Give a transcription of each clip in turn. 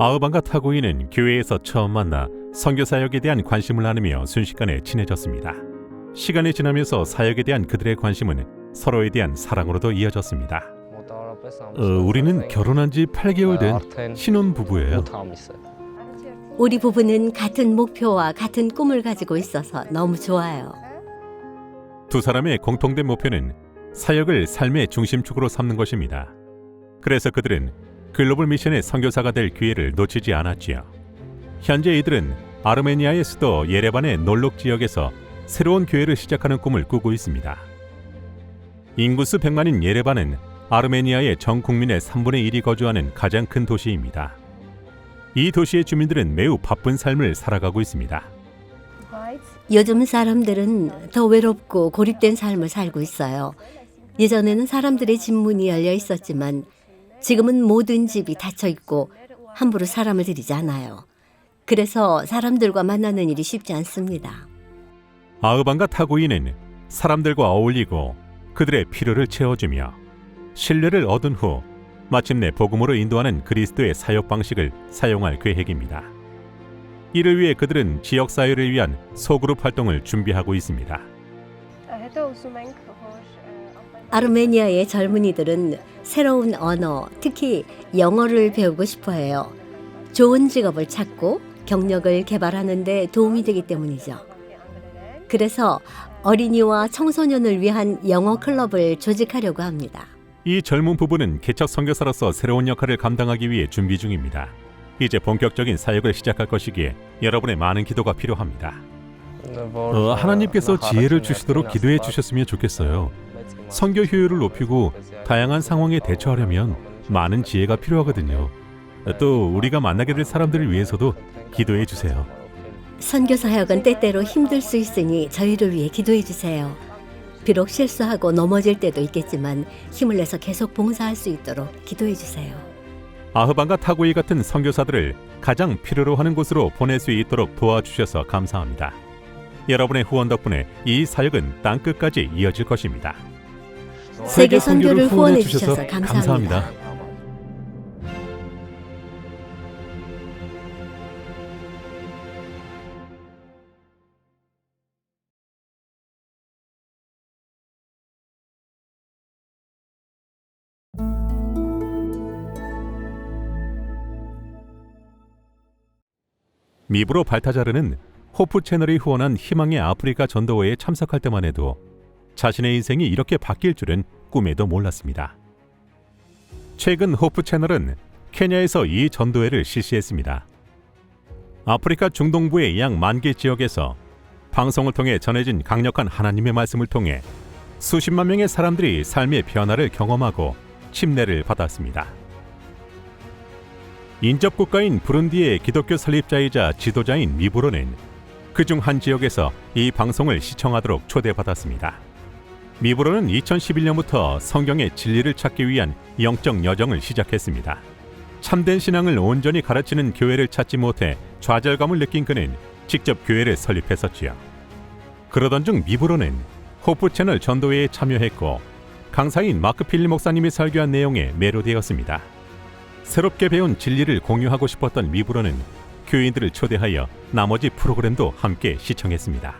아흐방과 타고이는 교회에서 처음 만나 선교 사역에 대한 관심을 나누며 순식간에 친해졌습니다. 시간이 지나면서 사역에 대한 그들의 관심은 서로에 대한 사랑으로도 이어졌습니다. 우리는 결혼한 지 8개월 된 신혼부부예요. 우리 부부는 같은 목표와 같은 꿈을 가지고 있어서 너무 좋아요. 두 사람의 공통된 목표는 사역을 삶의 중심축으로 삼는 것입니다. 그래서 그들은 글로벌 미션의 선교사가 될 기회를 놓치지 않았지요. 현재 이들은 아르메니아의 수도 예레반의 놀록 지역에서 새로운 교회를 시작하는 꿈을 꾸고 있습니다. 인구수 100만인 예레반은 아르메니아의 전 국민의 3분의 1이 거주하는 가장 큰 도시입니다. 이 도시의 주민들은 매우 바쁜 삶을 살아가고 있습니다. 요즘 사람들은 더 외롭고 고립된 삶을 살고 있어요. 예전에는 사람들의 집 문이 열려 있었지만 지금은 모든 집이 닫혀 있고 함부로 사람을 들이지 않아요. 그래서 사람들과 만나는 일이 쉽지 않습니다. 아흐방과 타고이는 사람들과 어울리고 그들의 필요를 채워주며 신뢰를 얻은 후 마침내 복음으로 인도하는 그리스도의 사역 방식을 사용할 계획입니다. 이를 위해 그들은 지역사회를 위한 소그룹 활동을 준비하고 있습니다. 아르메니아의 젊은이들은 새로운 언어, 특히 영어를 배우고 싶어 해요. 좋은 직업을 찾고 경력을 개발하는 데 도움이 되기 때문이죠. 그래서 어린이와 청소년을 위한 영어 클럽을 조직하려고 합니다. 이 젊은 부부는 개척 선교사로서 새로운 역할을 감당하기 위해 준비 중입니다. 이제 본격적인 사역을 시작할 것이기에 여러분의 많은 기도가 필요합니다. 하나님께서 지혜를 주시도록 기도해 주셨으면 좋겠어요. 선교 효율을 높이고 다양한 상황에 대처하려면 많은 지혜가 필요하거든요. 또 우리가 만나게 될 사람들을 위해서도 기도해 주세요. 선교 사역은 때때로 힘들 수 있으니 저희를 위해 기도해 주세요. 비록 실수하고 넘어질 때도 있겠지만 힘을 내서 계속 봉사할 수 있도록 기도해 주세요. 아흐방과 타고이 같은 선교사들을 가장 필요로 하는 곳으로 보낼 수 있도록 도와주셔서 감사합니다. 여러분의 후원 덕분에 이 사역은 땅끝까지 이어질 것입니다. 세계 선교를 후원해 주셔서 감사합니다. 미브로 발타자르는 호프 채널이 후원한 희망의 아프리카 전도회에 참석할 때만 해도 자신의 인생이 이렇게 바뀔 줄은 꿈에도 몰랐습니다. 최근 호프 채널은 케냐에서 이 전도회를 실시했습니다. 아프리카 중동부의 약 10,000개 지역에서 방송을 통해 전해진 강력한 하나님의 말씀을 통해 수십만 명의 사람들이 삶의 변화를 경험하고 침례를 받았습니다. 인접국가인 부룬디의 기독교 설립자이자 지도자인 미브로는 그중 한 지역에서 이 방송을 시청하도록 초대받았습니다. 미브로는 2011년부터 성경의 진리를 찾기 위한 영적 여정을 시작했습니다. 참된 신앙을 온전히 가르치는 교회를 찾지 못해 좌절감을 느낀 그는 직접 교회를 설립했었지요. 그러던 중 미브로는 호프 채널 전도회에 참여했고 강사인 마크 필리 목사님이 설교한 내용에 매료되었습니다. 새롭게 배운 진리를 공유하고 싶었던 미브로는 교인들을 초대하여 나머지 프로그램도 함께 시청했습니다.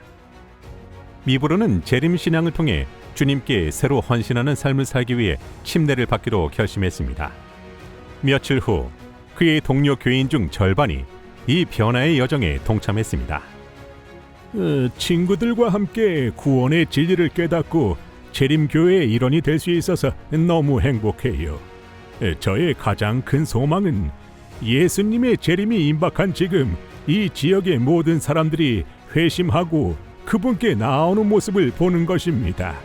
미브로는 재림 신앙을 통해 주님께 새로 헌신하는 삶을 살기 위해 침례를 받기로 결심했습니다. 며칠 후 그의 동료 교인 중 절반이 이 변화의 여정에 동참했습니다. 친구들과 함께 구원의 진리를 깨닫고 재림교회의 일원이 될 수 있어서 너무 행복해요. 저의 가장 큰 소망은 예수님의 재림이 임박한 지금 이 지역의 모든 사람들이 회심하고 그분께 나아오는 모습을 보는 것입니다.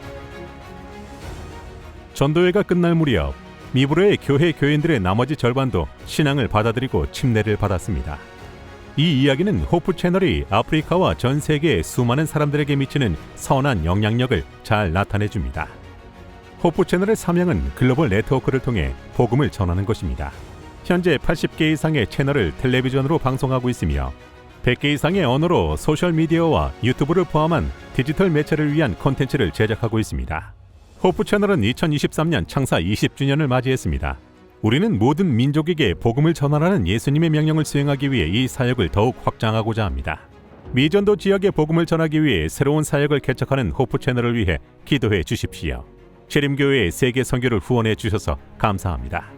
전도회가 끝날 무렵 미브로의 교회 교인들의 나머지 절반도 신앙을 받아들이고 침례를 받았습니다. 이 이야기는 호프 채널이 아프리카와 전 세계의 수많은 사람들에게 미치는 선한 영향력을 잘 나타내줍니다. 호프 채널의 사명은 글로벌 네트워크를 통해 복음을 전하는 것입니다. 현재 80개 이상의 채널을 텔레비전으로 방송하고 있으며 100개 이상의 언어로 소셜미디어와 유튜브를 포함한 디지털 매체를 위한 콘텐츠를 제작하고 있습니다. 호프 채널은 2023년 창사 20주년을 맞이했습니다. 우리는 모든 민족에게 복음을 전하라는 예수님의 명령을 수행하기 위해 이 사역을 더욱 확장하고자 합니다. 미전도 지역의 복음을 전하기 위해 새로운 사역을 개척하는 호프 채널을 위해 기도해 주십시오. 재림교회의 세계 선교를 후원해 주셔서 감사합니다.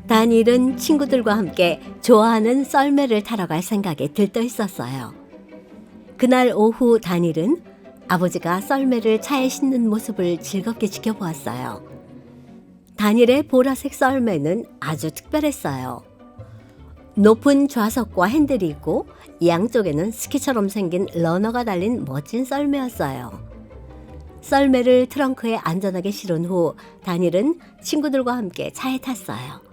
다니엘은 친구들과 함께 좋아하는 썰매를 타러 갈 생각에 들떠 있었어요. 그날 오후 다니엘은 아버지가 썰매를 차에 싣는 모습을 즐겁게 지켜보았어요. 다니엘의 보라색 썰매는 아주 특별했어요. 높은 좌석과 핸들이 있고 양쪽에는 스키처럼 생긴 러너가 달린 멋진 썰매였어요. 썰매를 트렁크에 안전하게 실은 후 다니엘은 친구들과 함께 차에 탔어요.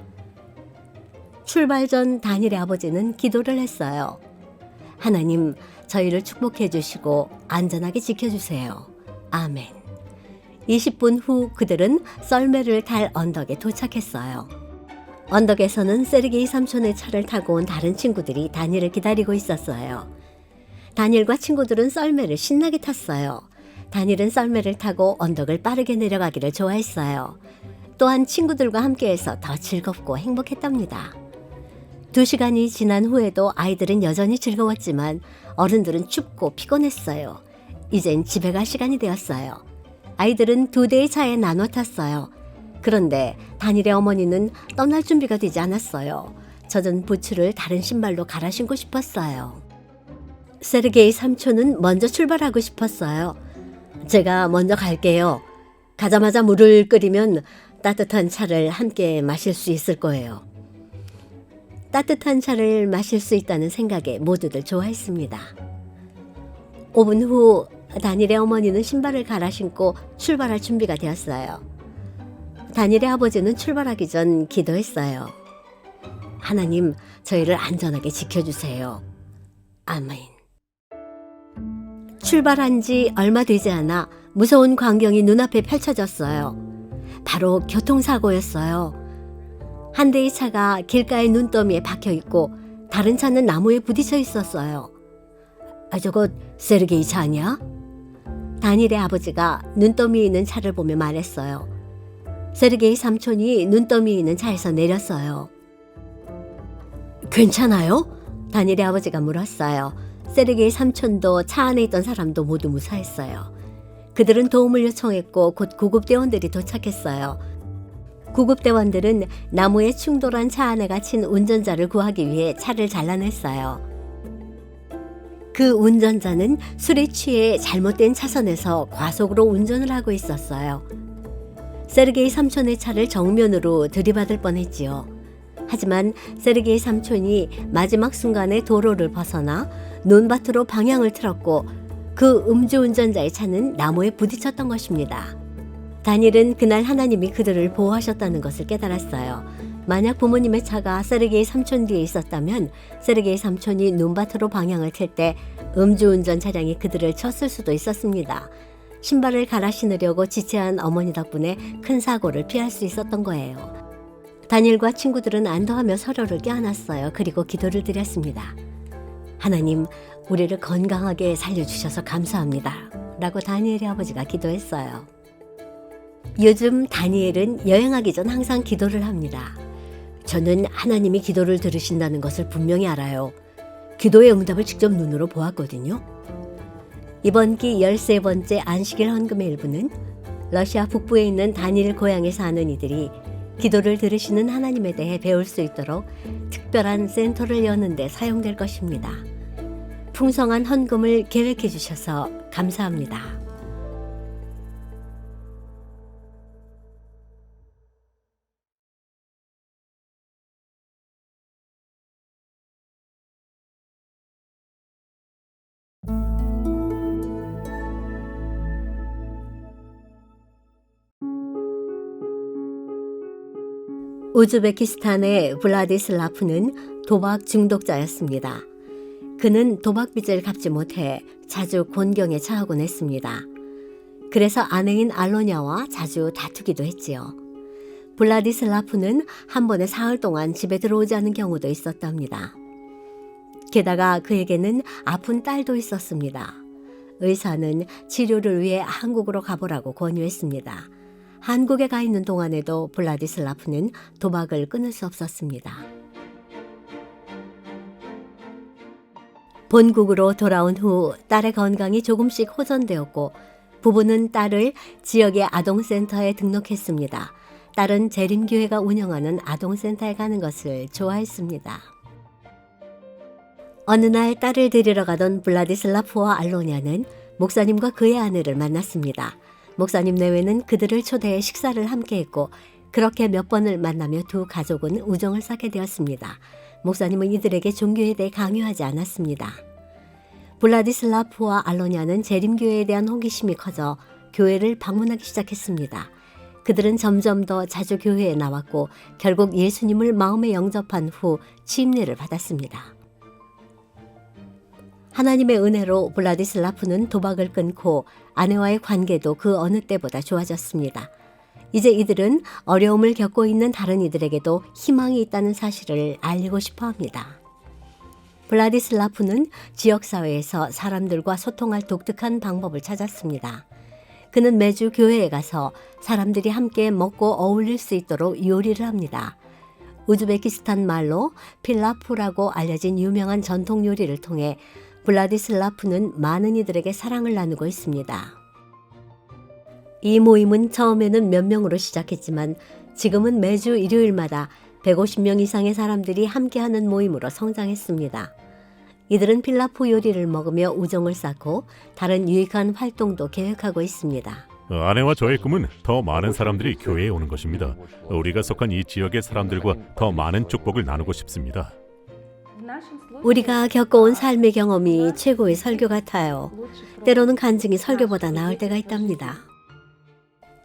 출발 전 다니엘의 아버지는 기도를 했어요. 하나님, 저희를 축복해 주시고 안전하게 지켜주세요. 아멘. 20분 후 그들은 썰매를 탈 언덕에 도착했어요. 언덕에서는 세르게이 삼촌의 차를 타고 온 다른 친구들이 다니엘을 기다리고 있었어요. 다니엘과 친구들은 썰매를 신나게 탔어요. 다니엘은 썰매를 타고 언덕을 빠르게 내려가기를 좋아했어요. 또한 친구들과 함께해서 더 즐겁고 행복했답니다. 2시간이 지난 후에도 아이들은 여전히 즐거웠지만 어른들은 춥고 피곤했어요. 이젠 집에 갈 시간이 되었어요. 아이들은 2대의 차에 나눠 탔어요. 그런데 다니엘의 어머니는 떠날 준비가 되지 않았어요. 젖은 부츠를 다른 신발로 갈아 신고 싶었어요. 세르게이 삼촌은 먼저 출발하고 싶었어요. 제가 먼저 갈게요. 가자마자 물을 끓이면 따뜻한 차를 함께 마실 수 있을 거예요. 따뜻한 차를 마실 수 있다는 생각에 모두들 좋아했습니다. 5분 후 다니엘의 어머니는 신발을 갈아 신고 출발할 준비가 되었어요. 다니엘의 아버지는 출발하기 전 기도했어요. 하나님, 저희를 안전하게 지켜주세요. 아멘. 출발한 지 얼마 되지 않아 무서운 광경이 눈앞에 펼쳐졌어요. 바로 교통사고였어요. 한 대의 차가 길가의 눈더미에 박혀 있고 다른 차는 나무에 부딪혀 있었어요. 저거 세르게이 차 아니야? 다니엘의 아버지가 눈더미에 있는 차를 보며 말했어요. 세르게이 삼촌이 눈더미에 있는 차에서 내렸어요. 괜찮아요? 다니엘의 아버지가 물었어요. 세르게이 삼촌도 차 안에 있던 사람도 모두 무사했어요. 그들은 도움을 요청했고 곧 구급대원들이 도착했어요. 구급대원들은 나무에 충돌한 차 안에 갇힌 운전자를 구하기 위해 차를 잘라냈어요. 그 운전자는 술에 취해 잘못된 차선에서 과속으로 운전을 하고 있었어요. 세르게이 삼촌의 차를 정면으로 들이받을 뻔했지요. 하지만 세르게이 삼촌이 마지막 순간에 도로를 벗어나 논밭으로 방향을 틀었고 그 음주운전자의 차는 나무에 부딪혔던 것입니다. 다니엘은 그날 하나님이 그들을 보호하셨다는 것을 깨달았어요. 만약 부모님의 차가 세르게이 삼촌 뒤에 있었다면 세르게이 삼촌이 논밭으로 방향을 틀 때 음주운전 차량이 그들을 쳤을 수도 있었습니다. 신발을 갈아 신으려고 지체한 어머니 덕분에 큰 사고를 피할 수 있었던 거예요. 다니엘과 친구들은 안도하며 서로를 껴안았어요. 그리고 기도를 드렸습니다. 하나님, 우리를 건강하게 살려주셔서 감사합니다. 라고 다니엘의 아버지가 기도했어요. 요즘 다니엘은 여행하기 전 항상 기도를 합니다. 저는 하나님이 기도를 들으신다는 것을 분명히 알아요. 기도의 응답을 직접 눈으로 보았거든요. 이번 기 13번째 안식일 헌금의 일부는 러시아 북부에 있는 다니엘 고향에 사는 이들이 기도를 들으시는 하나님에 대해 배울 수 있도록 특별한 센터를 여는 데 사용될 것입니다. 풍성한 헌금을 계획해 주셔서 감사합니다. 우즈베키스탄의 블라디슬라프는 도박 중독자였습니다. 그는 도박빚을 갚지 못해 자주 곤경에 처하곤 했습니다. 그래서 아내인 알로냐와 자주 다투기도 했지요. 블라디슬라프는 한 번에 사흘 동안 집에 들어오지 않은 경우도 있었답니다. 게다가 그에게는 아픈 딸도 있었습니다. 의사는 치료를 위해 한국으로 가보라고 권유했습니다. 한국에 가 있는 동안에도 블라디슬라프는 도박을 끊을 수 없었습니다. 본국으로 돌아온 후 딸의 건강이 조금씩 호전되었고 부부는 딸을 지역의 아동센터에 등록했습니다. 딸은 재림교회가 운영하는 아동센터에 가는 것을 좋아했습니다. 어느 날 딸을 데리러 가던 블라디슬라프와 알로냐는 목사님과 그의 아내를 만났습니다. 목사님 내외는 그들을 초대해 식사를 함께 했고 그렇게 몇 번을 만나며 두 가족은 우정을 쌓게 되었습니다. 목사님은 이들에게 종교에 대해 강요하지 않았습니다. 블라디슬라프와 알로냐는 재림교회에 대한 호기심이 커져 교회를 방문하기 시작했습니다. 그들은 점점 더 자주 교회에 나왔고 결국 예수님을 마음에 영접한 후 침례를 받았습니다. 하나님의 은혜로 블라디슬라프는 도박을 끊고 아내와의 관계도 그 어느 때보다 좋아졌습니다. 이제 이들은 어려움을 겪고 있는 다른 이들에게도 희망이 있다는 사실을 알리고 싶어 합니다. 블라디슬라프는 지역사회에서 사람들과 소통할 독특한 방법을 찾았습니다. 그는 매주 교회에 가서 사람들이 함께 먹고 어울릴 수 있도록 요리를 합니다. 우즈베키스탄 말로 필라프라고 알려진 유명한 전통 요리를 통해 블라디슬라프는 많은 이들에게 사랑을 나누고 있습니다. 이 모임은 처음에는 몇 명으로 시작했지만 지금은 매주 일요일마다 150명 이상의 사람들이 함께하는 모임으로 성장했습니다. 이들은 필라프 요리를 먹으며 우정을 쌓고 다른 유익한 활동도 계획하고 있습니다. 아내와 저의 꿈은 더 많은 사람들이 교회에 오는 것입니다. 우리가 속한 이 지역의 사람들과 더 많은 축복을 나누고 싶습니다. 우리가 겪어온 삶의 경험이 최고의 설교 같아요. 때로는 간증이 설교보다 나을 때가 있답니다.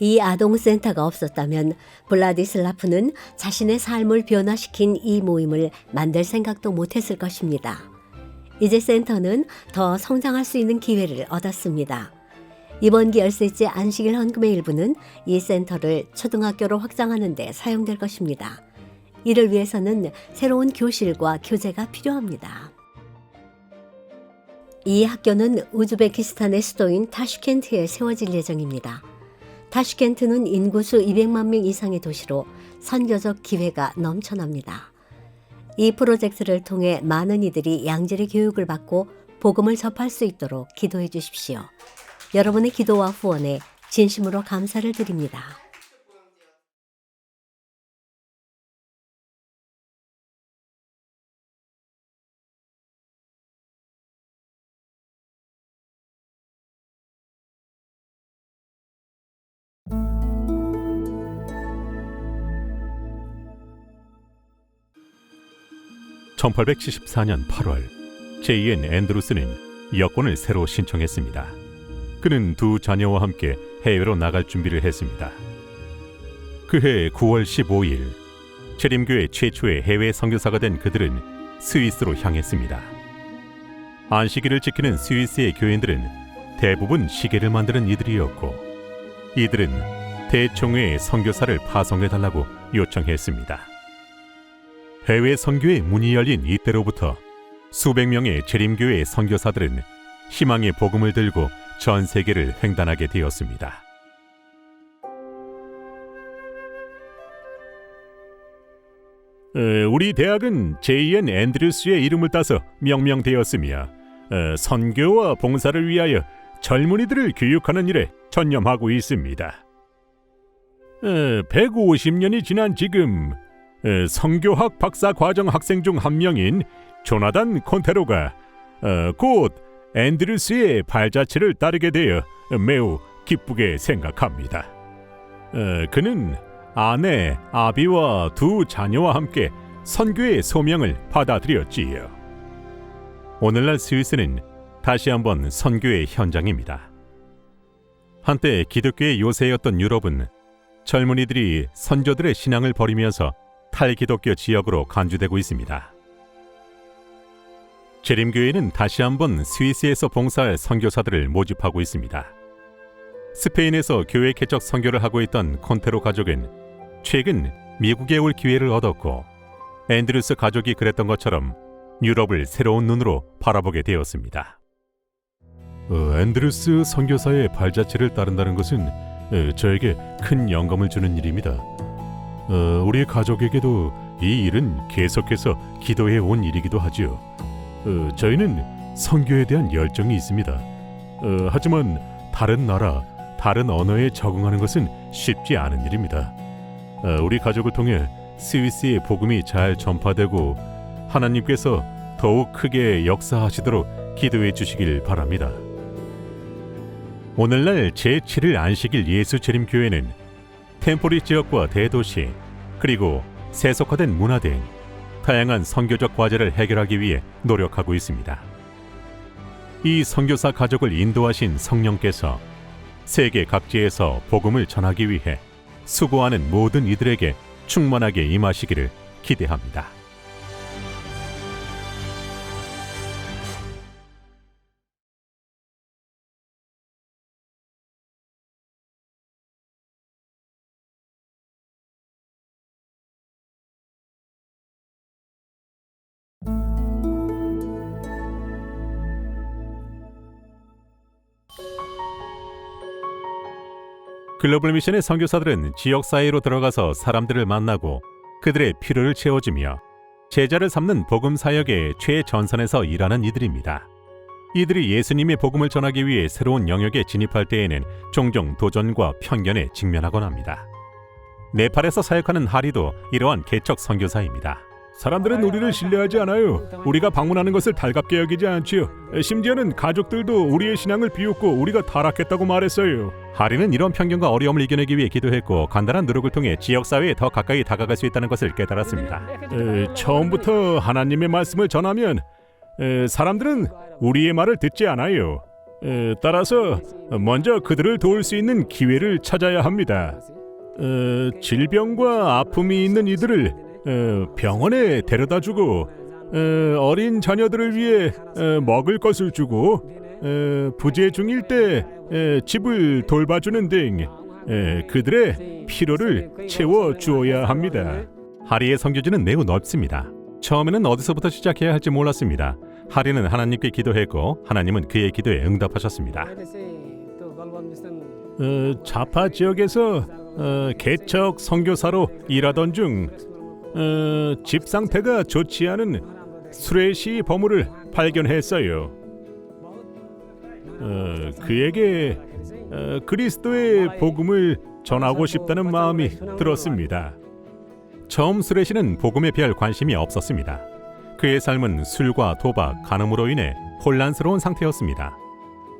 이 아동센터가 없었다면 블라디슬라프는 자신의 삶을 변화시킨 이 모임을 만들 생각도 못했을 것입니다. 이제 센터는 더 성장할 수 있는 기회를 얻었습니다. 이번 기 열셋째 안식일 헌금의 일부는 이 센터를 초등학교로 확장하는 데 사용될 것입니다. 이를 위해서는 새로운 교실과 교재가 필요합니다. 이 학교는 우즈베키스탄의 수도인 타슈켄트에 세워질 예정입니다. 타슈켄트는 인구수 200만 명 이상의 도시로 선교적 기회가 넘쳐납니다. 이 프로젝트를 통해 많은 이들이 양질의 교육을 받고 복음을 접할 수 있도록 기도해 주십시오. 여러분의 기도와 후원에 진심으로 감사를 드립니다. (1874년 8월) J.N. 앤드루스는 여권을 새로 신청했습니다. 그는 두 자녀와 함께 해외로 나갈 준비를 했습니다. 그해 9월 15일 재림교회 최초의 해외 선교사가 된 그들은 스위스로 향했습니다. 안식일을 지키는 스위스의 교인들은 대부분 시계를 만드는 이들이었고 이들은 대총회에 선교사를 파송해달라고 요청했습니다. 해외 선교의 문이 열린 이때로부터 수백 명의 재림교회 선교사들은 희망의 복음을 들고 전 세계를 횡단하게 되었습니다. 우리 대학은 J.N. 앤드루스의 이름을 따서 명명되었으며 선교와 봉사를 위하여 젊은이들을 교육하는 일에 전념하고 있습니다. 150년이 지난 지금 선교학 박사 과정 학생 중 한 명인 조나단 콘테로가 곧 앤드루스의 발자취를 따르게 되어 매우 기쁘게 생각합니다. 그는 아내 아비와 두 자녀와 함께 선교의 소명을 받아들였지요. 오늘날 스위스는 다시 한번 선교의 현장입니다. 한때 기독교의 요새였던 유럽은 젊은이들이 선조들의 신앙을 버리면서 탈기독교 지역으로 간주되고 있습니다. 재림교회는 다시 한번 스위스에서 봉사할 선교사들을 모집하고 있습니다. 스페인에서 교회 개척 선교를 하고 있던 콘테로 가족은 최근 미국에 올 기회를 얻었고 앤드루스 가족이 그랬던 것처럼 유럽을 새로운 눈으로 바라보게 되었습니다. 앤드루스 선교사의 발자취를 따른다는 것은 저에게 큰 영감을 주는 일입니다. 우리 가족에게도 이 일은 계속해서 기도해 온 일이기도 하지요. 저희는 선교에 대한 열정이 있습니다. 하지만 다른 나라, 다른 언어에 적응하는 것은 쉽지 않은 일입니다. 우리 가족을 통해 스위스의 복음이 잘 전파되고 하나님께서 더욱 크게 역사하시도록 기도해 주시길 바랍니다. 오늘날 제7일 안식일 예수 재림교회는 템포리 지역과 대도시 그리고 세속화된 문화 등 다양한 선교적 과제를 해결하기 위해 노력하고 있습니다. 이 선교사 가족을 인도하신 성령께서 세계 각지에서 복음을 전하기 위해 수고하는 모든 이들에게 충만하게 임하시기를 기대합니다. 글로벌 미션의 선교사들은 지역사회로 들어가서 사람들을 만나고 그들의 필요를 채워주며 제자를 삼는 복음 사역의 최전선에서 일하는 이들입니다. 이들이 예수님의 복음을 전하기 위해 새로운 영역에 진입할 때에는 종종 도전과 편견에 직면하곤 합니다. 네팔에서 사역하는 하리도 이러한 개척 선교사입니다. 사람들은 우리를 신뢰하지 않아요. 우리가 방문하는 것을 달갑게 여기지 않지요. 심지어는 가족들도 우리의 신앙을 비웃고 우리가 타락했다고 말했어요. 하리는 이런 편견과 어려움을 이겨내기 위해 기도했고 간단한 노력을 통해 지역사회에 더 가까이 다가갈 수 있다는 것을 깨달았습니다. 처음부터 하나님의 말씀을 전하면 사람들은 우리의 말을 듣지 않아요. 따라서 먼저 그들을 도울 수 있는 기회를 찾아야 합니다. 질병과 아픔이 있는 이들을 병원에 데려다주고 어린 자녀들을 위해 먹을 것을 주고 부재 중일 때 집을 돌봐주는 등 그들의 필요를 채워주어야 합니다. 하리의 선교지는 매우 넓습니다. 처음에는 어디서부터 시작해야 할지 몰랐습니다. 하리는 하나님께 기도했고 하나님은 그의 기도에 응답하셨습니다. 자파 지역에서 개척 선교사로 일하던 중 집 상태가 좋지 않은 수레시 버무를 발견했어요. 그에게 그리스도의 복음을 전하고 싶다는 마음이 들었습니다. 처음 수레시는 복음에 별 관심이 없었습니다. 그의 삶은 술과 도박, 간음으로 인해 혼란스러운 상태였습니다.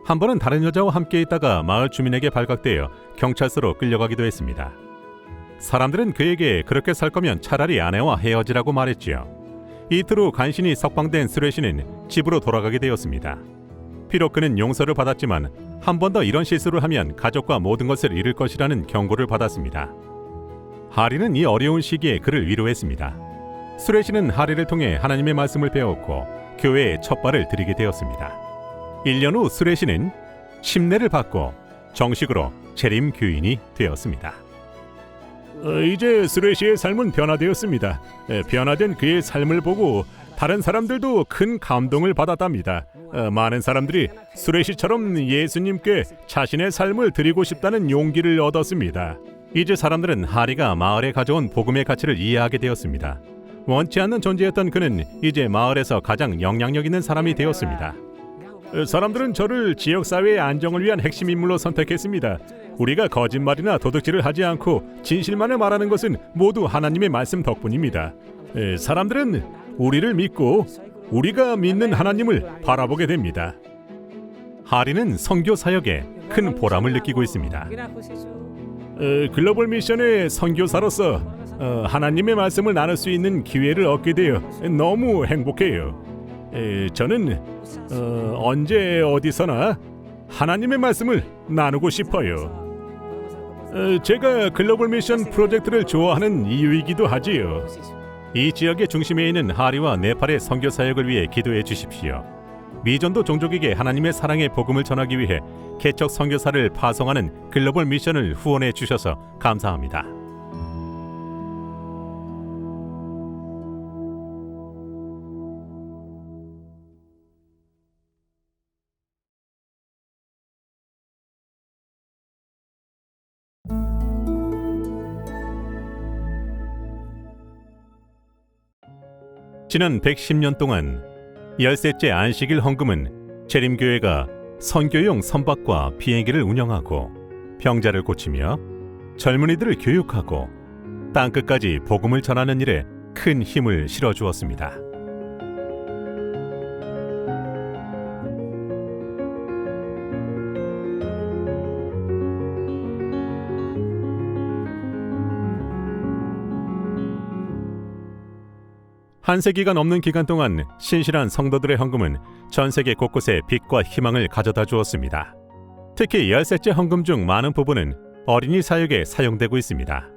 한 번은 다른 여자와 함께 있다가 마을 주민에게 발각되어 경찰서로 끌려가기도 했습니다. 사람들은 그에게 그렇게 살 거면 차라리 아내와 헤어지라고 말했지요. 이틀 후 간신히 석방된 수레시는 집으로 돌아가게 되었습니다. 비록 그는 용서를 받았지만 한 번 더 이런 실수를 하면 가족과 모든 것을 잃을 것이라는 경고를 받았습니다. 하리는 이 어려운 시기에 그를 위로했습니다. 수레시는 하리를 통해 하나님의 말씀을 배웠고 교회에 첫 발을 들이게 되었습니다. 1년 후 수레시는 침례를 받고 정식으로 재림 교인이 되었습니다. 이제 수레시의 삶은 변화되었습니다. 변화된 그의 삶을 보고 다른 사람들도 큰 감동을 받았답니다. 많은 사람들이 수레시처럼 예수님께 자신의 삶을 드리고 싶다는 용기를 얻었습니다. 이제 사람들은 하리가 마을에 가져온 복음의 가치를 이해하게 되었습니다. 원치 않는 존재였던 그는 이제 마을에서 가장 영향력 있는 사람이 되었습니다. 사람들은 저를 지역사회의 안정을 위한 핵심 인물로 선택했습니다. 우리가 거짓말이나 도둑질을 하지 않고 진실만을 말하는 것은 모두 하나님의 말씀 덕분입니다. 사람들은 우리를 믿고 우리가 믿는 하나님을 바라보게 됩니다. 하리는 선교 사역에 큰 보람을 느끼고 있습니다. 글로벌 미션의 선교사로서 하나님의 말씀을 나눌 수 있는 기회를 얻게 되어 너무 행복해요. 저는 언제 어디서나 하나님의 말씀을 나누고 싶어요. 제가 글로벌 미션 프로젝트를 좋아하는 이유이기도 하지요. 이 지역의 중심에 있는 하리와 네팔의 선교 사역을 위해 기도해 주십시오. 미전도 종족에게 하나님의 사랑의 복음을 전하기 위해 개척 선교사를 파송하는 글로벌 미션을 후원해 주셔서 감사합니다. 지난 110년 동안 13째 안식일 헌금은 재림교회가 선교용 선박과 비행기를 운영하고 병자를 고치며 젊은이들을 교육하고 땅끝까지 복음을 전하는 일에 큰 힘을 실어주었습니다. 한 세기가 넘는 기간 동안 신실한 성도들의 헌금은 전 세계 곳곳에 빛과 희망을 가져다 주었습니다. 특히 13째 헌금 중 많은 부분은 어린이 사역에 사용되고 있습니다.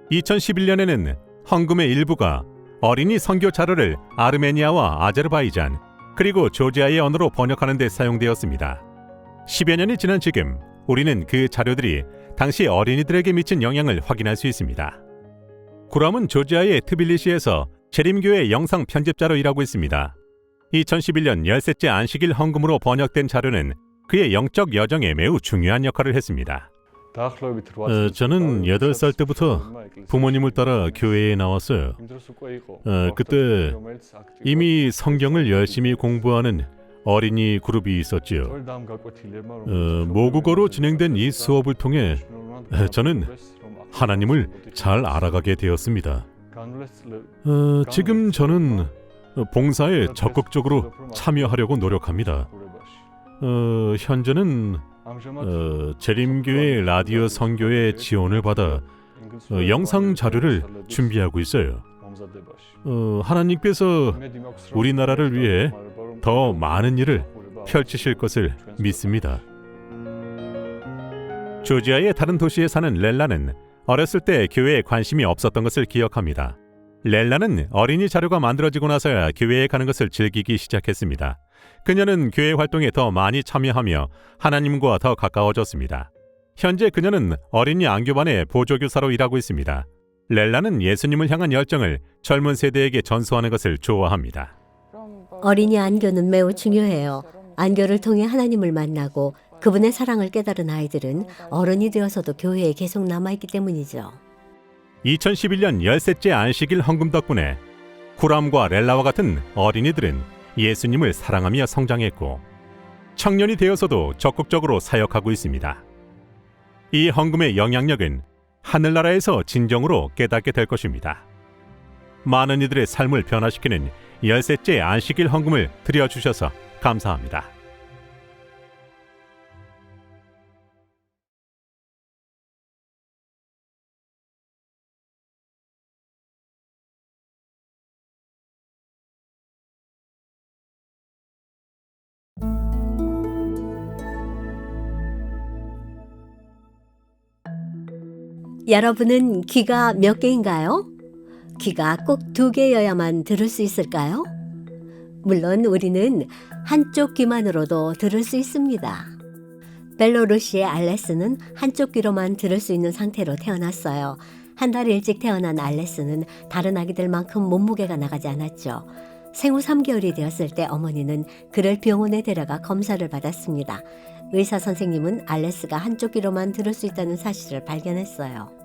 2011년에는 헌금의 일부가 어린이 선교 자료를 아르메니아와 아제르바이잔 그리고 조지아의 언어로 번역하는 데 사용되었습니다. 10여 년이 지난 지금 우리는 그 자료들이 당시 어린이들에게 미친 영향을 확인할 수 있습니다. 구람은 조지아의 트빌리시에서 재림교회 영상 편집자로 일하고 있습니다. 2011년 13째 안식일 헌금으로 번역된 자료는 그의 영적 여정에 매우 중요한 역할을 했습니다. 저는 8살 때부터 부모님을 따라 교회에 나왔어요. 그때 이미 성경을 열심히 공부하는 어린이 그룹이 있었지요. 모국어로 진행된 이 수업을 통해 저는 하나님을 잘 알아가게 되었습니다. 지금 저는 봉사에 적극적으로 참여하려고 노력합니다. 현재는 재림교회 라디오 선교의 지원을 받아 영상 자료를 준비하고 있어요. 하나님께서 우리나라를 위해 더 많은 일을 펼치실 것을 믿습니다. 조지아의 다른 도시에 사는 렐라는 어렸을 때 교회에 관심이 없었던 것을 기억합니다. 렐라는 어린이 자료가 만들어지고 나서야 교회에 가는 것을 즐기기 시작했습니다. 그녀는 교회 활동에 더 많이 참여하며 하나님과 더 가까워졌습니다. 현재 그녀는 어린이 안교반의 보조교사로 일하고 있습니다. 렐라는 예수님을 향한 열정을 젊은 세대에게 전수하는 것을 좋아합니다. 어린이 안교는 매우 중요해요. 안교를 통해 하나님을 만나고 그분의 사랑을 깨달은 아이들은 어른이 되어서도 교회에 계속 남아있기 때문이죠. 2011년 13째 안식일 헌금 덕분에 구람과 렐라와 같은 어린이들은 예수님을 사랑하며 성장했고 청년이 되어서도 적극적으로 사역하고 있습니다. 이 헌금의 영향력은 하늘나라에서 진정으로 깨닫게 될 것입니다. 많은 이들의 삶을 변화시키는 13째 안식일 헌금을 드려주셔서 감사합니다. 여러분은 귀가 몇 개인가요? 귀가 꼭 2개여야만 들을 수 있을까요? 물론 우리는 한쪽 귀만으로도 들을 수 있습니다. 벨로루시의 알레스는 한쪽 귀로만 들을 수 있는 상태로 태어났어요. 한 달 일찍 태어난 알레스는 다른 아기들만큼 몸무게가 나가지 않았죠. 생후 3개월이 되었을 때 어머니는 그를 병원에 데려가 검사를 받았습니다. 의사 선생님은 알레스가 한쪽 귀로만 들을 수 있다는 사실을 발견했어요.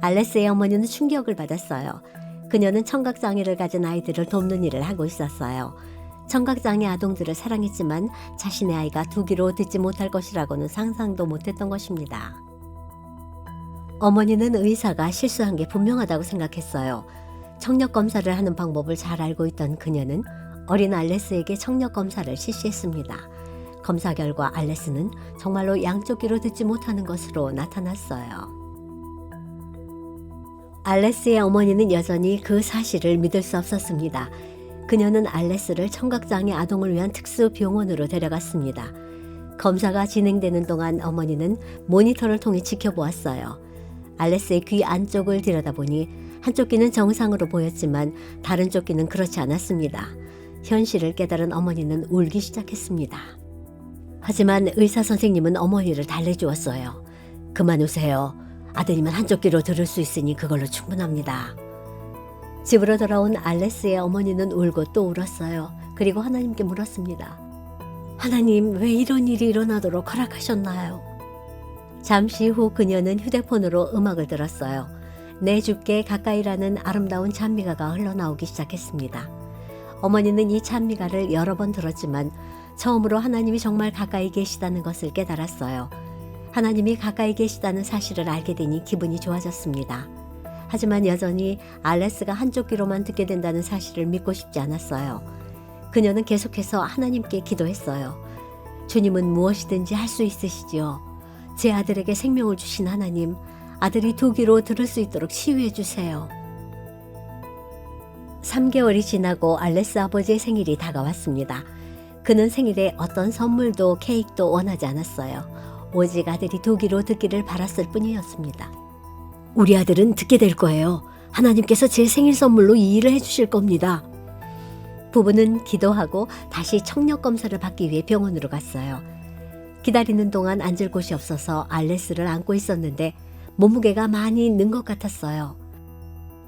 알레스의 어머니는 충격을 받았어요. 그녀는 청각장애를 가진 아이들을 돕는 일을 하고 있었어요. 청각장애 아동들을 사랑했지만 자신의 아이가 2귀로 듣지 못할 것이라고는 상상도 못했던 것입니다. 어머니는 의사가 실수한 게 분명하다고 생각했어요. 청력 검사를 하는 방법을 잘 알고 있던 그녀는 어린 알레스에게 청력 검사를 실시했습니다. 검사 결과 알레스는 정말로 양쪽 귀로 듣지 못하는 것으로 나타났어요. 알레스의 어머니는 여전히 그 사실을 믿을 수 없었습니다. 그녀는 알레스를 청각장애 아동을 위한 특수 병원으로 데려갔습니다. 검사가 진행되는 동안 어머니는 모니터를 통해 지켜보았어요. 알레스의 귀 안쪽을 들여다보니 한쪽 귀는 정상으로 보였지만 다른 쪽 귀는 그렇지 않았습니다. 현실을 깨달은 어머니는 울기 시작했습니다. 하지만 의사 선생님은 어머니를 달래주었어요. 그만 우세요. 아드님은 한쪽 귀로 들을 수 있으니 그걸로 충분합니다. 집으로 돌아온 알레스의 어머니는 울고 또 울었어요. 그리고 하나님께 물었습니다. 하나님, 왜 이런 일이 일어나도록 허락하셨나요? 잠시 후 그녀는 휴대폰으로 음악을 들었어요. 내 주께 가까이라는 아름다운 찬미가가 흘러나오기 시작했습니다. 어머니는 이 찬미가를 여러 번 들었지만 처음으로 하나님이 정말 가까이 계시다는 것을 깨달았어요. 하나님이 가까이 계시다는 사실을 알게 되니 기분이 좋아졌습니다. 하지만 여전히 알레스가 한쪽 귀로만 듣게 된다는 사실을 믿고 싶지 않았어요. 그녀는 계속해서 하나님께 기도했어요. 주님은 무엇이든지 할 수 있으시지요. 제 아들에게 생명을 주신 하나님, 아들이 두 귀로 들을 수 있도록 치유해 주세요. 3개월이 지나고 알레스 아버지의 생일이 다가왔습니다. 그는 생일에 어떤 선물도 케이크도 원하지 않았어요. 오직 아들이 두 귀로 듣기를 바랐을 뿐이었습니다. 우리 아들은 듣게 될 거예요. 하나님께서 제 생일 선물로 이 일을 해주실 겁니다. 부부는 기도하고 다시 청력 검사를 받기 위해 병원으로 갔어요. 기다리는 동안 앉을 곳이 없어서 알레스를 안고 있었는데 몸무게가 많이 는 것 같았어요.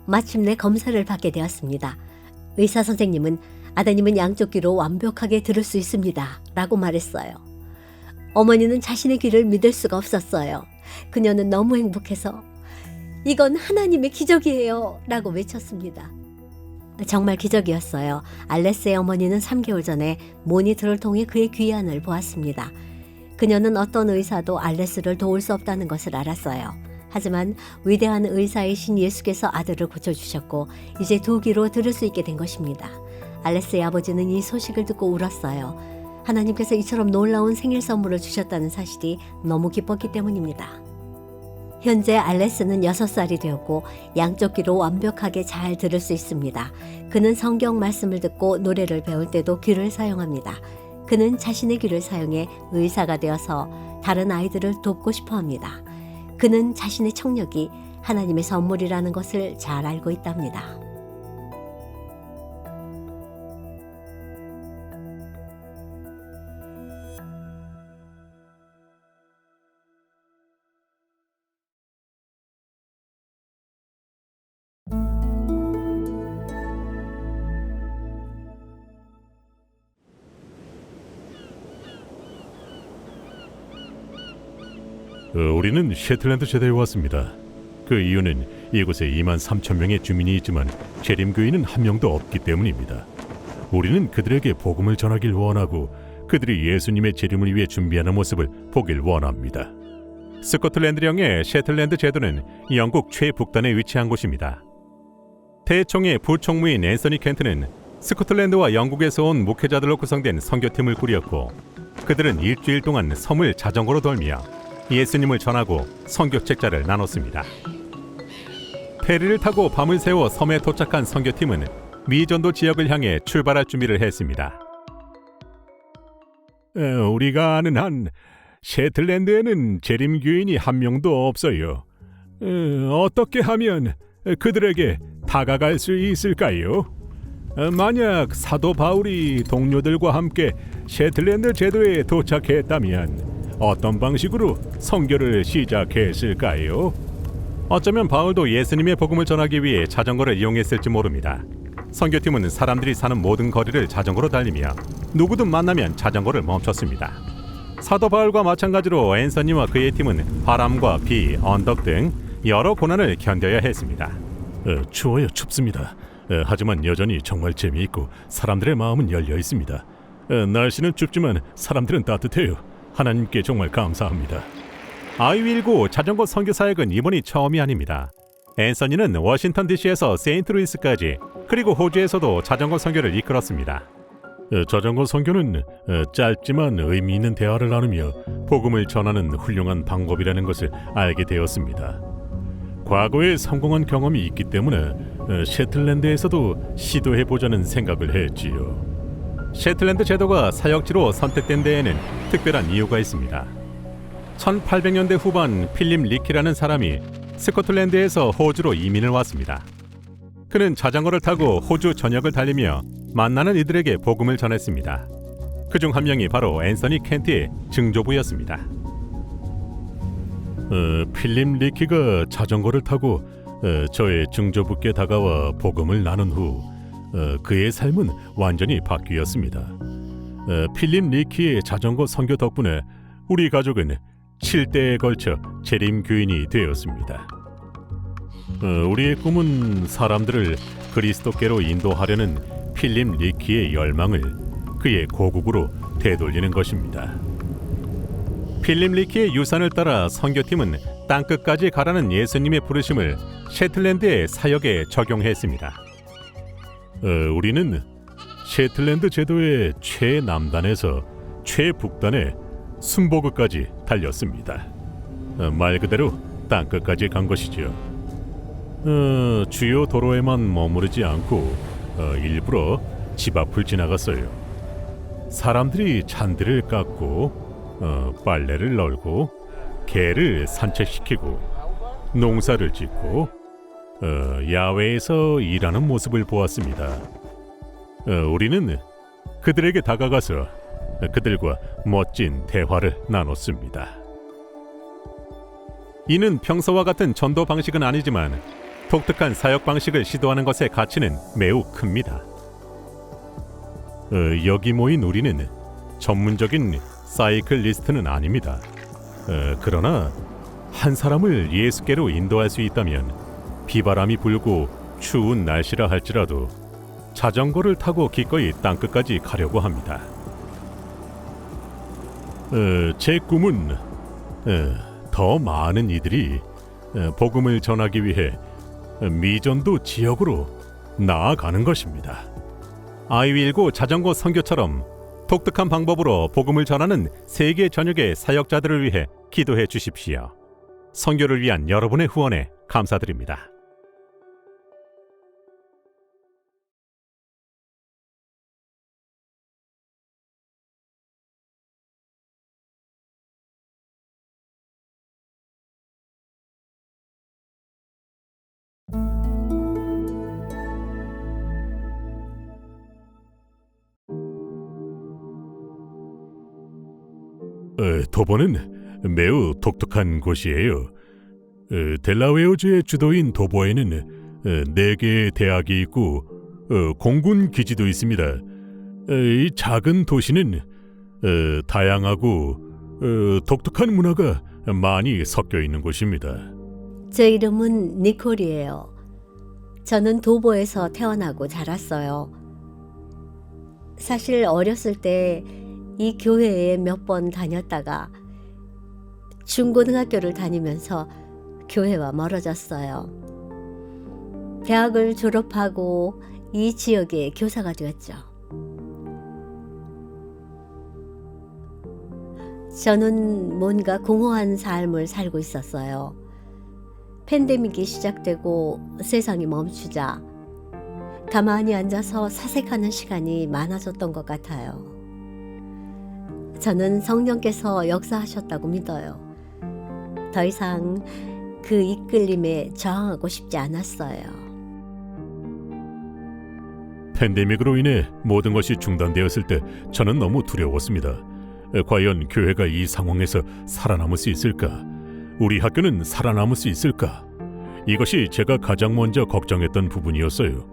마침내 검사를 받게 되었습니다. 의사 선생님은 아드님은 양쪽 귀로 완벽하게 들을 수 있습니다. 라고 말했어요. 어머니는 자신의 귀를 믿을 수가 없었어요. 그녀는 너무 행복해서 이건 하나님의 기적이에요. 라고 외쳤습니다. 정말 기적이었어요. 알레스의 어머니는 3개월 전에 모니터를 통해 그의 귀 안을 보았습니다. 그녀는 어떤 의사도 알레스를 도울 수 없다는 것을 알았어요. 하지만 위대한 의사이신 예수께서 아들을 고쳐주셨고 이제 두 귀로 들을 수 있게 된 것입니다. 알레스의 아버지는 이 소식을 듣고 울었어요. 하나님께서 이처럼 놀라운 생일 선물을 주셨다는 사실이 너무 기뻤기 때문입니다. 현재 알레스는 6살이 되었고 양쪽 귀로 완벽하게 잘 들을 수 있습니다. 그는 성경 말씀을 듣고 노래를 배울 때도 귀를 사용합니다. 그는 자신의 귀를 사용해 의사가 되어서 다른 아이들을 돕고 싶어 합니다. 그는 자신의 청력이 하나님의 선물이라는 것을 잘 알고 있답니다. 우리는 셰틀랜드 제도에 왔습니다. 그 이유는 이곳에 23,000명의 주민이 있지만 재림교인은 한 명도 없기 때문입니다. 우리는 그들에게 복음을 전하길 원하고 그들이 예수님의 재림을 위해 준비하는 모습을 보길 원합니다. 스코틀랜드령의 셰틀랜드 제도는 영국 최북단에 위치한 곳입니다. 대총의 부총무인 앤서니 켄트는 스코틀랜드와 영국에서 온 목회자들로 구성된 선교팀을 꾸렸고 그들은 일주일 동안 섬을 자전거로 돌며 예수님을 전하고 선교 책자를 나눴습니다. 페리를 타고 밤을 새워 섬에 도착한 선교팀은 미전도 지역을 향해 출발할 준비를 했습니다. 우리가 아는 한 셰틀랜드에는 재림교인이 한 명도 없어요. 어떻게 하면 그들에게 다가갈 수 있을까요? 만약 사도 바울이 동료들과 함께 셰틀랜드 제도에 도착했다면 어떤 방식으로 선교를 시작했을까요? 어쩌면 바울도 예수님의 복음을 전하기 위해 자전거를 이용했을지 모릅니다. 선교팀은 사람들이 사는 모든 거리를 자전거로 달리며 누구든 만나면 자전거를 멈췄습니다. 사도 바울과 마찬가지로 앤서니와 그의 팀은 바람과 비, 언덕 등 여러 고난을 견뎌야 했습니다. 추워요, 춥습니다. 하지만 여전히 정말 재미있고 사람들의 마음은 열려 있습니다. 날씨는 춥지만 사람들은 따뜻해요. 하나님께 정말 감사합니다. I-19 자전거 선교 사역은 이번이 처음이 아닙니다. 앤서니는 워싱턴 DC에서 세인트루이스까지 그리고 호주에서도 자전거 선교를 이끌었습니다. 자전거 선교는 짧지만 의미 있는 대화를 나누며 복음을 전하는 훌륭한 방법이라는 것을 알게 되었습니다. 과거에 성공한 경험이 있기 때문에 셰틀랜드에서도 시도해보자는 생각을 했지요. 셰틀랜드 제도가 사역지로 선택된 데에는 특별한 이유가 있습니다. 1800년대 후반 필립 리키라는 사람이 스코틀랜드에서 호주로 이민을 왔습니다. 그는 자전거를 타고 호주 전역을 달리며 만나는 이들에게 복음을 전했습니다. 그중 한 명이 바로 앤서니 켄트의 증조부였습니다. 필립 리키가 자전거를 타고 저의 증조부께 다가와 복음을 나눈 후 그의 삶은 완전히 바뀌었습니다. 필립 리키의 자전거 선교 덕분에 우리 가족은 7대에 걸쳐 재림 교인이 되었습니다. 우리의 꿈은 사람들을 그리스도께로 인도하려는 필립 리키의 열망을 그의 고국으로 되돌리는 것입니다. 필립 리키의 유산을 따라 선교팀은 땅끝까지 가라는 예수님의 부르심을 셰틀랜드의 사역에 적용했습니다. 우리는 셰틀랜드 제도의 최남단에서 최북단의 순보그까지 달렸습니다. 말 그대로 땅끝까지 간 것이죠. 주요 도로에만 머무르지 않고 일부러 집 앞을 지나갔어요. 사람들이 잔디를 깎고 빨래를 널고 개를 산책시키고 농사를 짓고 야외에서 일하는 모습을 보았습니다. 우리는 그들에게 다가가서 그들과 멋진 대화를 나눴습니다. 이는 평소와 같은 전도 방식은 아니지만 독특한 사역 방식을 시도하는 것의 가치는 매우 큽니다. 여기 모인 우리는 전문적인 사이클리스트는 아닙니다. 그러나 한 사람을 예수께로 인도할 수 있다면 비바람이 불고 추운 날씨라 할지라도 자전거를 타고 기꺼이 땅끝까지 가려고 합니다. 제 꿈은 더 많은 이들이 복음을 전하기 위해 미전도 지역으로 나아가는 것입니다. I-19 자전거 선교처럼 독특한 방법으로 복음을 전하는 세계 전역의 사역자들을 위해 기도해 주십시오. 선교를 위한 여러분의 후원에 감사드립니다. 도보는 매우 독특한 곳이에요. 델라웨어주의 주도인 도보에는 4개의 대학이 있고 공군 기지도 있습니다. 이 작은 도시는 다양하고 독특한 문화가 많이 섞여 있는 곳입니다. 제 이름은 니콜이에요. 저는 도보에서 태어나고 자랐어요. 사실 어렸을 때 이 교회에 몇 번 다녔다가 중고등학교를 다니면서 교회와 멀어졌어요. 대학을 졸업하고 이 지역의 교사가 되었죠. 저는 뭔가 공허한 삶을 살고 있었어요. 팬데믹이 시작되고 세상이 멈추자 가만히 앉아서 사색하는 시간이 많아졌던 것 같아요. 저는 성령께서 역사하셨다고 믿어요. 더 이상 그 이끌림에 저항하고 싶지 않았어요. 팬데믹으로 인해 모든 것이 중단되었을 때 저는 너무 두려웠습니다. 과연 교회가 이 상황에서 살아남을 수 있을까? 우리 학교는 살아남을 수 있을까? 이것이 제가 가장 먼저 걱정했던 부분이었어요.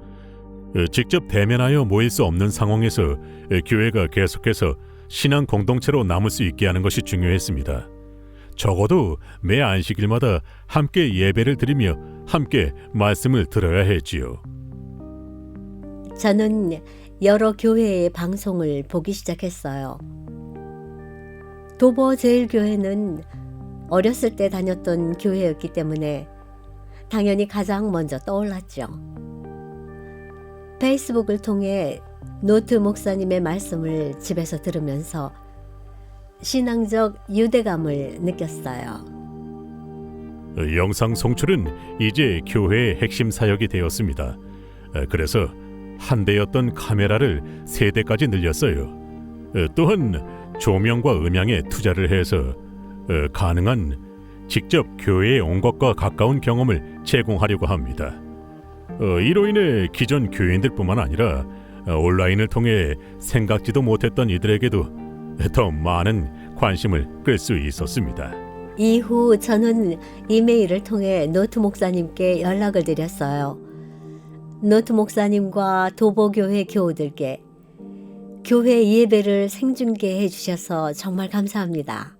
직접 대면하여 모일 수 없는 상황에서 교회가 계속해서 신앙 공동체로 남을 수 있게 하는 것이 중요했습니다. 적어도 매 안식일마다 함께 예배를 드리며 함께 말씀을 들어야 했지요. 저는 여러 교회의 방송을 보기 시작했어요. 도보 제일교회는 어렸을 때 다녔던 교회였기 때문에 당연히 가장 먼저 떠올랐죠. 페이스북을 통해 노트 목사님의 말씀을 집에서 들으면서 신앙적 유대감을 느꼈어요. 영상 송출은 이제 교회의 핵심 사역이 되었습니다. 그래서 한 대였던 카메라를 3대까지 늘렸어요. 또한 조명과 음향에 투자를 해서 가능한 직접 교회에 온 것과 가까운 경험을 제공하려고 합니다. 이로 인해 기존 교인들뿐만 아니라 온라인을 통해 생각지도 못했던 이들에게도 더 많은 관심을 끌 수 있었습니다. 이후 저는 이메일을 통해 노트 목사님께 연락을 드렸어요. 노트 목사님과 도보교회 교우들께 교회 예배를 생중계해 주셔서 정말 감사합니다.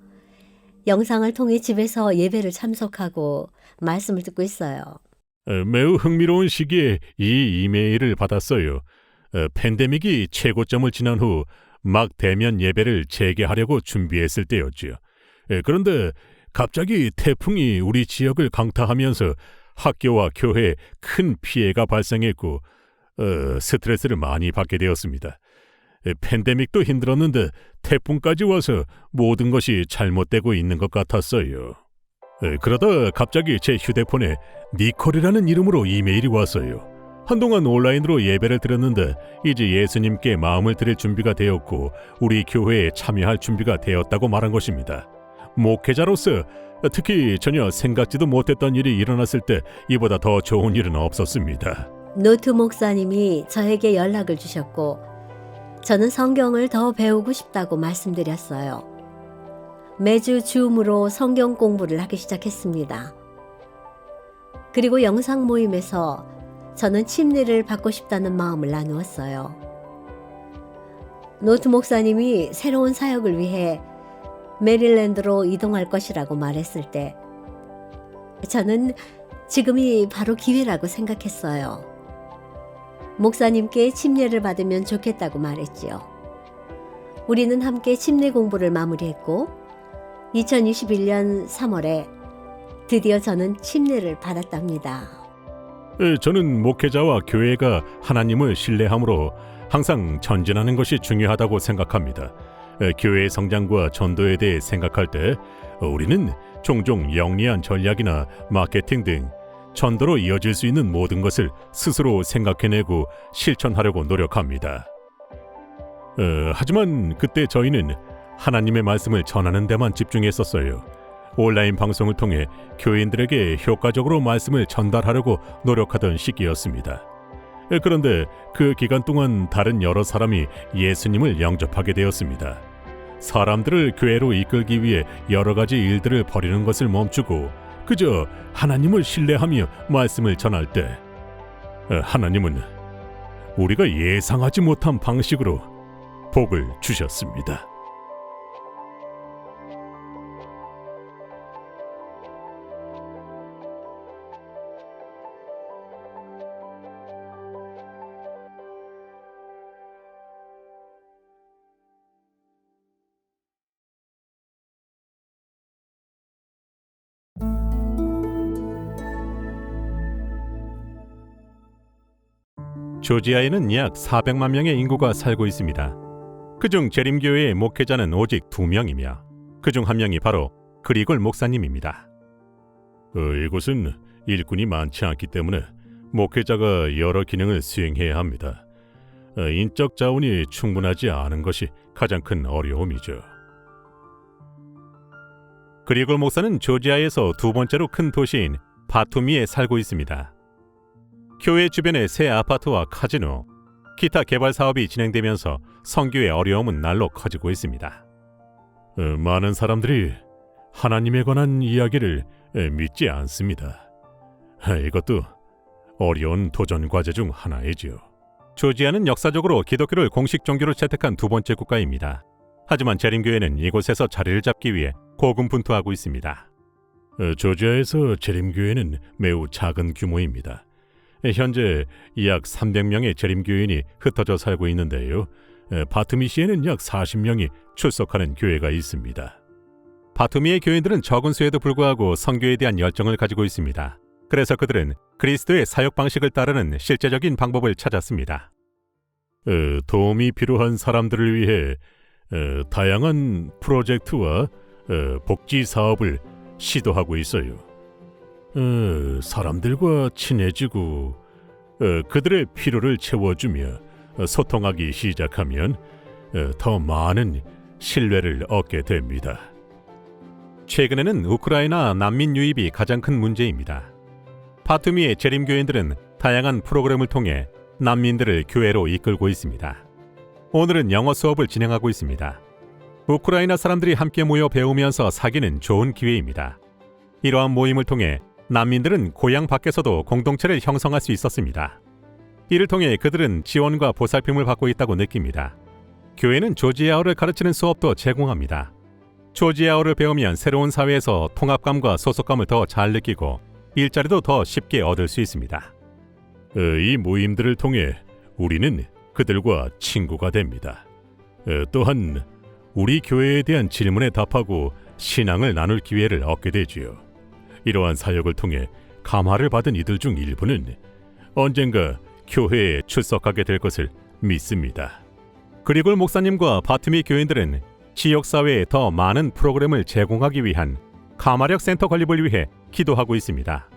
영상을 통해 집에서 예배를 참석하고 말씀을 듣고 있어요. 매우 흥미로운 시기에 이 이메일을 받았어요. 팬데믹이 최고점을 지난 후 막 대면 예배를 재개하려고 준비했을 때였지요. 그런데 갑자기 태풍이 우리 지역을 강타하면서 학교와 교회에 큰 피해가 발생했고 스트레스를 많이 받게 되었습니다. 팬데믹도 힘들었는데 태풍까지 와서 모든 것이 잘못되고 있는 것 같았어요. 그러다 갑자기 제 휴대폰에 니콜이라는 이름으로 이메일이 왔어요. 한동안 온라인으로 예배를 드렸는데 이제 예수님께 마음을 드릴 준비가 되었고 우리 교회에 참여할 준비가 되었다고 말한 것입니다. 목회자로서 특히 전혀 생각지도 못했던 일이 일어났을 때 이보다 더 좋은 일은 없었습니다. 노트 목사님이 저에게 연락을 주셨고 저는 성경을 더 배우고 싶다고 말씀드렸어요. 매주 줌으로 성경 공부를 하기 시작했습니다. 그리고 영상 모임에서 저는 침례를 받고 싶다는 마음을 나누었어요. 노트 목사님이 새로운 사역을 위해 메릴랜드로 이동할 것이라고 말했을 때 저는 지금이 바로 기회라고 생각했어요. 목사님께 침례를 받으면 좋겠다고 말했지요. 우리는 함께 침례 공부를 마무리했고 2021년 3월에 드디어 저는 침례를 받았답니다. 저는 목회자와 교회가 하나님을 신뢰함으로 항상 전진하는 것이 중요하다고 생각합니다. 교회의 성장과 전도에 대해 생각할 때 우리는 종종 영리한 전략이나 마케팅 등 전도로 이어질 수 있는 모든 것을 스스로 생각해내고 실천하려고 노력합니다. 하지만 그때 저희는 하나님의 말씀을 전하는 데만 집중했었어요. 온라인 방송을 통해 교인들에게 효과적으로 말씀을 전달하려고 노력하던 시기였습니다. 그런데 그 기간 동안 다른 여러 사람이 예수님을 영접하게 되었습니다. 사람들을 교회로 이끌기 위해 여러 가지 일들을 벌이는 것을 멈추고 그저 하나님을 신뢰하며 말씀을 전할 때 하나님은 우리가 예상하지 못한 방식으로 복을 주셨습니다. 조지아에는 약 400만 명의 인구가 살고 있습니다. 그중 재림교회의 목회자는 오직 2명이며 그중 한 명이 바로 그리골 목사님입니다. 이곳은 일꾼이 많지 않기 때문에 목회자가 여러 기능을 수행해야 합니다. 인적 자원이 충분하지 않은 것이 가장 큰 어려움이죠. 그리골 목사는 조지아에서 두 번째로 큰 도시인 바투미에 살고 있습니다. 교회 주변에 새 아파트와 카지노, 기타 개발 사업이 진행되면서 선교의 어려움은 날로 커지고 있습니다. 많은 사람들이 하나님에 관한 이야기를 믿지 않습니다. 이것도 어려운 도전 과제 중 하나이지요. 조지아는 역사적으로 기독교를 공식 종교로 채택한 두 번째 국가입니다. 하지만 재림교회는 이곳에서 자리를 잡기 위해 고군분투하고 있습니다. 조지아에서 재림교회는 매우 작은 규모입니다. 현재 약 300명의 재림교인이 흩어져 살고 있는데요. 바투미시에는 약 40명이 출석하는 교회가 있습니다. 바투미의 교인들은 적은 수에도 불구하고 선교에 대한 열정을 가지고 있습니다. 그래서 그들은 그리스도의 사역 방식을 따르는 실제적인 방법을 찾았습니다. 도움이 필요한 사람들을 위해 다양한 프로젝트와 복지 사업을 시도하고 있어요. 사람들과 친해지고 그들의 필요를 채워주며 소통하기 시작하면 더 많은 신뢰를 얻게 됩니다. 최근에는 우크라이나 난민 유입이 가장 큰 문제입니다. 바투미의 재림교인들은 다양한 프로그램을 통해 난민들을 교회로 이끌고 있습니다. 오늘은 영어 수업을 진행하고 있습니다. 우크라이나 사람들이 함께 모여 배우면서 사귀는 좋은 기회입니다. 이러한 모임을 통해 난민들은 고향 밖에서도 공동체를 형성할 수 있었습니다. 이를 통해 그들은 지원과 보살핌을 받고 있다고 느낍니다. 교회는 조지아어를 가르치는 수업도 제공합니다. 조지아어를 배우면 새로운 사회에서 통합감과 소속감을 더 잘 느끼고 일자리도 더 쉽게 얻을 수 있습니다. 이 모임들을 통해 우리는 그들과 친구가 됩니다. 또한 우리 교회에 대한 질문에 답하고 신앙을 나눌 기회를 얻게 되지요. 이러한 사역을 통해 감화를 받은 이들 중 일부는 언젠가 교회에 출석하게 될 것을 믿습니다. 그리골 목사님과 바트미 교인들은 지역사회에 더 많은 프로그램을 제공하기 위한 가마력 센터 건립을 위해 기도하고 있습니다.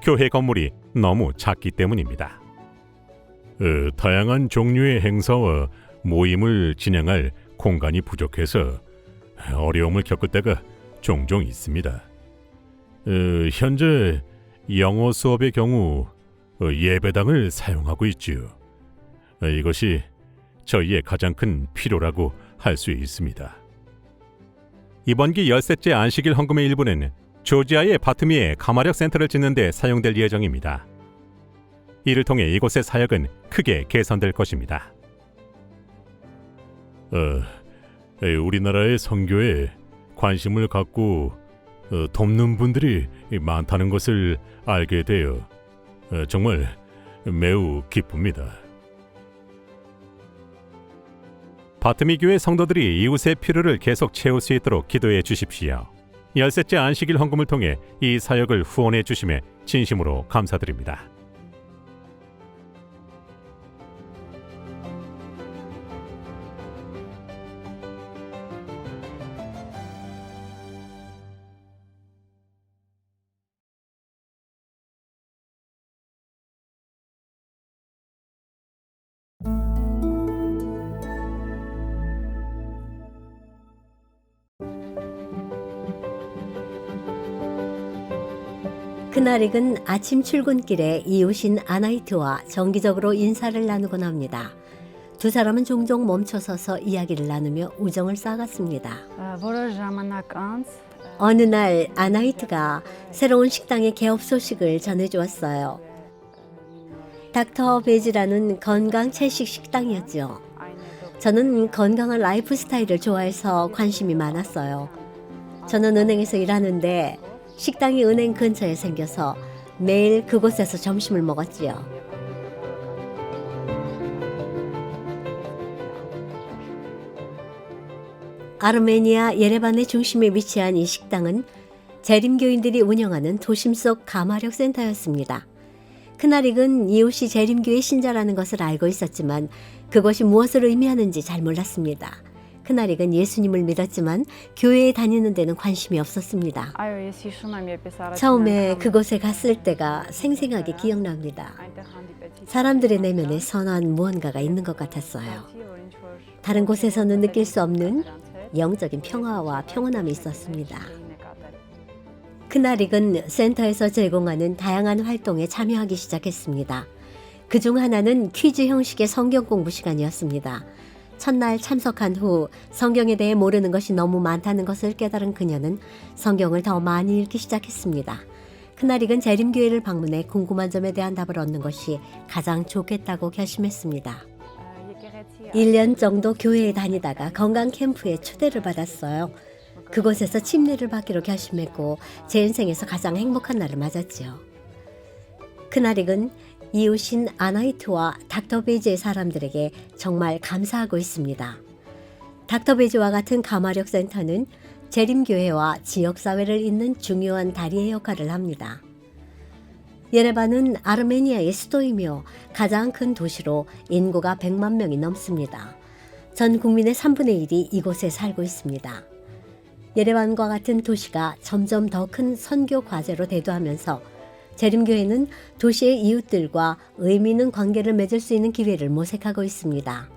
교회 건물이 너무 작기 때문입니다. 다양한 종류의 행사와 모임을 진행할 공간이 부족해서 어려움을 겪을 때가 종종 있습니다. 현재 영어 수업의 경우 예배당을 사용하고 있지요. 이것이 저희의 가장 큰 필요라고 할 수 있습니다. 이번 기 13째 안식일 헌금의 일부는 조지아의 바트미에 가마력 센터를 짓는 데 사용될 예정입니다. 이를 통해 이곳의 사역은 크게 개선될 것입니다. 우리나라의 선교에 관심을 갖고 돕는 분들이 많다는 것을 알게 되어 정말 매우 기쁩니다. 바트미 교회 성도들이 이웃의 필요를 계속 채울 수 있도록 기도해 주십시오. 13째 안식일 헌금을 통해 이 사역을 후원해 주심에 진심으로 감사드립니다. 그날익은 아침 출근길에 이웃인 아나이트와 정기적으로 인사를 나누곤 합니다. 두 사람은 종종 멈춰서서 이야기를 나누며 우정을 쌓아갔습니다. 어느 날 아나이트가 새로운 식당의 개업 소식을 전해주었어요. 닥터 베지라는 건강 채식 식당이었죠. 저는 건강한 라이프 스타일을 좋아해서 관심이 많았어요. 저는 은행에서 일하는데 식당이 은행 근처에 생겨서 매일 그곳에서 점심을 먹었지요. 아르메니아 예레반의 중심에 위치한 이 식당은 재림교인들이 운영하는 도심 속 가마력 센터였습니다. 크나릭은 이웃이 재림교의 신자라는 것을 알고 있었지만 그것이 무엇을 의미하는지 잘 몰랐습니다. 크나릭은 예수님을 믿었지만 교회에 다니는 데는 관심이 없었습니다. 처음에 그곳에 갔을 때가 생생하게 기억납니다. 사람들의 내면에 선한 무언가가 있는 것 같았어요. 다른 곳에서는 느낄 수 없는 영적인 평화와 평온함이 있었습니다. 크나릭은 센터에서 제공하는 다양한 활동에 참여하기 시작했습니다. 그중 하나는 퀴즈 형식의 성경 공부 시간이었습니다. 첫날 참석한 후 성경에 대해 모르는 것이 너무 많다는 것을 깨달은 그녀는 성경을 더 많이 읽기 시작했습니다. 크나릭은 재림교회를 방문해 궁금한 점에 대한 답을 얻는 것이 가장 좋겠다고 결심했습니다. 1년 정도 교회에 다니다가 건강 캠프에 초대를 받았어요. 그곳에서 침례를 받기로 결심했고 제 인생에서 가장 행복한 날을 맞았지요. 크나릭은 이웃인 아나이트와 닥터 베지의 사람들에게 정말 감사하고 있습니다. 닥터 베지와 같은 가마력 센터는 재림교회와 지역사회를 잇는 중요한 다리의 역할을 합니다. 예레반은 아르메니아의 수도이며 가장 큰 도시로 인구가 100만 명이 넘습니다. 전 국민의 3분의 1이 이곳에 살고 있습니다. 예레반과 같은 도시가 점점 더 큰 선교 과제로 대두하면서 재림교회는 도시의 이웃들과 의미 있는 관계를 맺을 수 있는 기회를 모색하고 있습니다.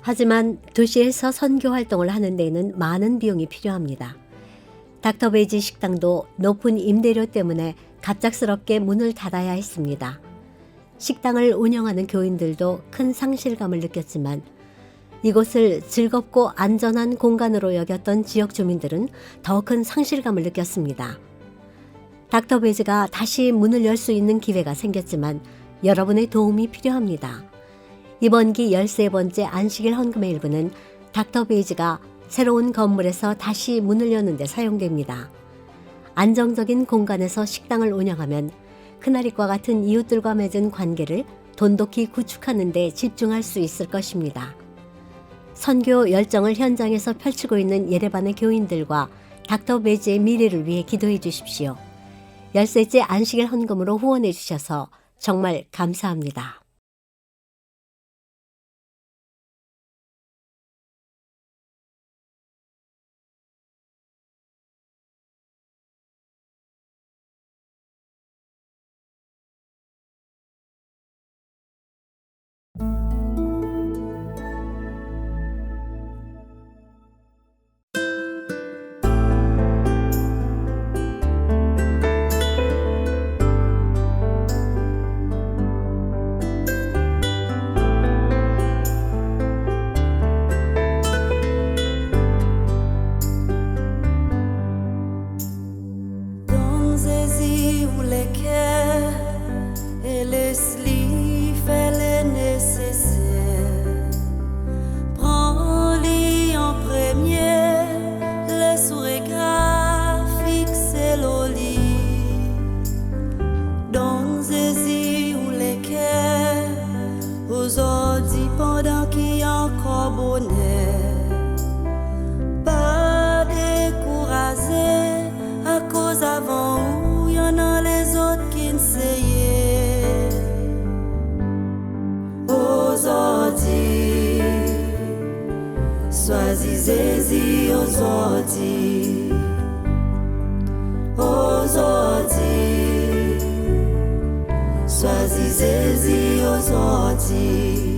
하지만 도시에서 선교 활동을 하는 데에는 많은 비용이 필요합니다. 닥터 베지 식당도 높은 임대료 때문에 갑작스럽게 문을 닫아야 했습니다. 식당을 운영하는 교인들도 큰 상실감을 느꼈지만 이곳을 즐겁고 안전한 공간으로 여겼던 지역 주민들은 더 큰 상실감을 느꼈습니다. 닥터 베이지가 다시 문을 열 수 있는 기회가 생겼지만 여러분의 도움이 필요합니다. 이번 기 13번째 안식일 헌금의 일부는 닥터 베이지가 새로운 건물에서 다시 문을 여는 데 사용됩니다. 안정적인 공간에서 식당을 운영하면 크나릭과 같은 이웃들과 맺은 관계를 돈독히 구축하는 데 집중할 수 있을 것입니다. 선교 열정을 현장에서 펼치고 있는 예레반의 교인들과 닥터 베이지의 미래를 위해 기도해 주십시오. 13째 안식일 헌금으로 후원해 주셔서 정말 감사합니다. Aujourd'hui, pendant qu'il y a encore bonheur, pas découragé à cause avant où y en a les autres qui essayaient. Aujourd'hui, choisissez-y aujourd'hui. Aujourd'hui, choisissez-y aujourd'hui.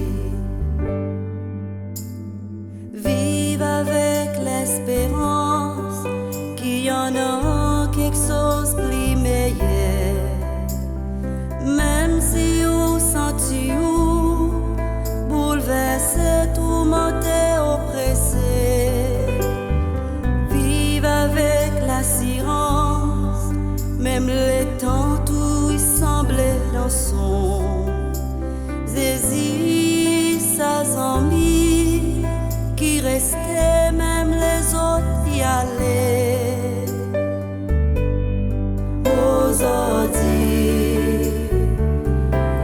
Vive avec l'espérance qu'il y en a quelque chose de plus meilleur. Même si vous sentez bouleversé, tourmenté, oppressé. Vive avec l'assurance, même les temps où il semblait dans son Jésus, sa zombie qui restait, même les autres y allaient. Aujourd'hui,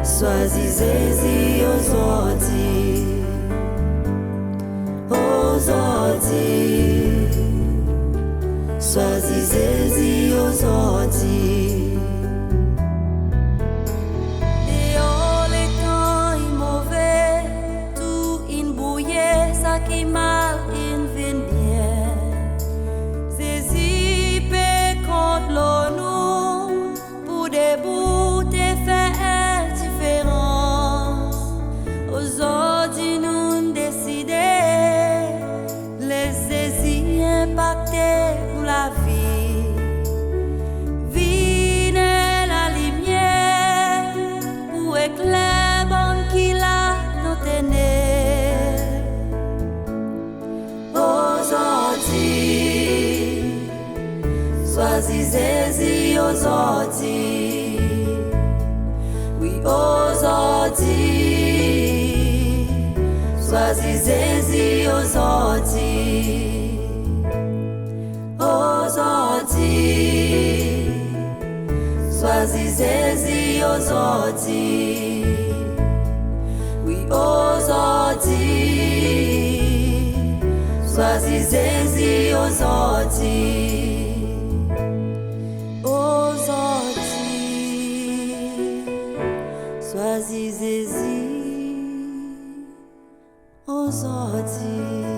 choisissez-y aujourd'hui. Aujourd'hui, choisissez-y aujourd'hui. Qui mal in vin bien. Saisi pe contre l'ONU pour débouter faire différence. Aujourd'hui nous décider les saisies impacter pour la vie. Vine la lumière pour éclairer bon qui la nous tenait. Choisissez-y aujourd'hui. Oui, aujourd'hui. Choisissez-y aujourd'hui. Aujourd'hui. Choisissez-y aujourd'hui. Oui, aujourd'hui. Choisissez-y aujourd'hui. Choisissez-y aujourd'hui.